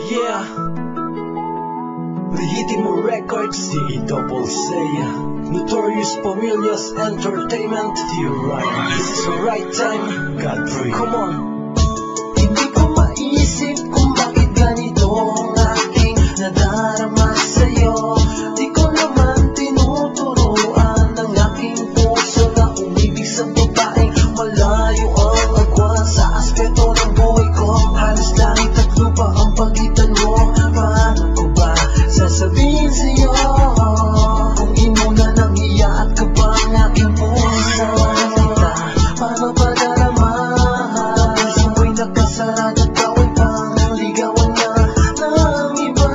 Yeah, Legitimo Records, D-Double-C, Notorious Familias Entertainment. You're right, this is the right time. Godfrey, come on. Hindi ko maisip kung bakit ganito ang aking nadarama sa'yo. Di ko naman tinuturuan ng aking puso na umibig sa babaeng malayo ang agwan sa aspeto ng buhay ko. Halos langit at lupa ang pagitan mo. Paano ko ba sasabihin sa'yo kung inuna ng iya at kaba ang aking puso? Paano ba darama? Sa'yo'y nakasarad at gawin pang ligawan na ng iba.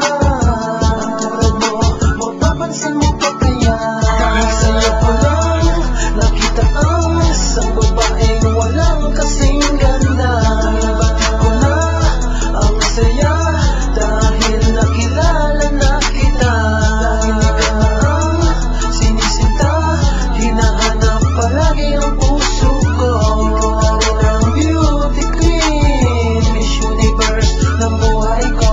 Ang tulad mo, mapapansin mo pa kaya? Dahil sa'yo ko lang nakita ang isang babaeng walang kasing ganda. Ko na ang saya dahil nakilala na kita. Dahil ikaw na ang sinisinta, hinahanap palagi ang puso ko. Ikaw ang beauty queen, Miss Universe ng buhay ko.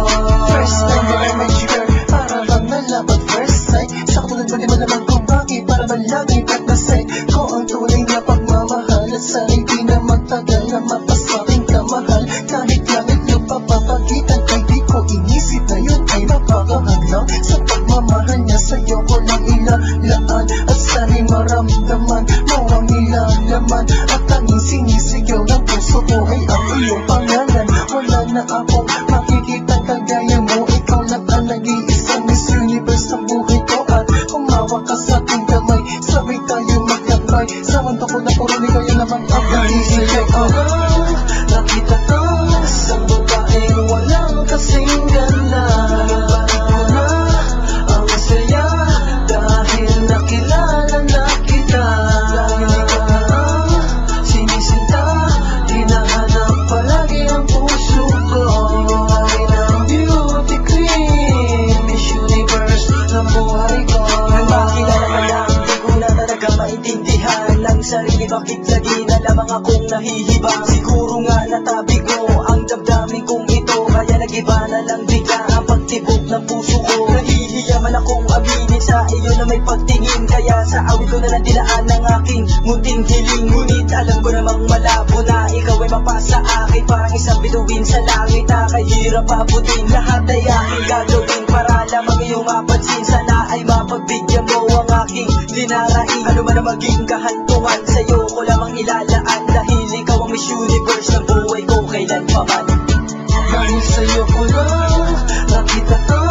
First time that I met you, girl, para bang nalabat first sight. Sa katulad mo di malamang kung bakit, para bang langit at nasay ko ang tunay na pagmamahal. At sana'y di na magtagal na mapasaking kamahal. Kahit langit yung papapagitan ay di ko inisip na yun ay makakahaglang. Sa pagmamahal niya sa'yo ko lang ilalaan. At sana'y maramdaman mo ang nilalaman. At tanging sinisigaw ng puso ko ay ang iyong pangalan. Wala na akong makikita kagaya mo. Ikaw lang ang nag-iisang Miss Universe ng buhay ko. At humawak ka sa aking kamay, sabay tayo magkabay. Sa mundo ko na puro ni kaya naman ang nag-iisip ko lang. Nakita ko isang babaeng walang kasing ganda. Nabalik ko na ang saya dahil nakilala na kita. Dahil ikaw na ang sinisinta, hinahanap palagi ang puso ko. Ikaw rin ang beauty queen, Miss Universe ng buhay ko. Nang makilala ka lang, di ko na talaga maintindihan ng sarili, bakit lagi na lamang akong nahihibang. Siguro nga natabi ko ang damdamin kong ito, kaya nag-iba na lang bigla ang pagtibok ng puso ko. Nahihiya man akong aminin sa iyo na may pagtingin, kaya sa awit ko na lang dinaan ng aking munting hiling. Ngunit alam ko namang malabo na ikaw ay mapasa akin, parang isang bituin sa langit na kahirap abutin. Lahat ay aking gagawin para lamang iyong mapansin. Sana ay mapagbigyan mo ang aking dinarain. Ano man ang maging kahantungan, sa'yo ko lamang ilalaan. Dahil ikaw ang Miss Universe ng buhay ko kailan pa man. Dahil sa'yo ko lang nakita ko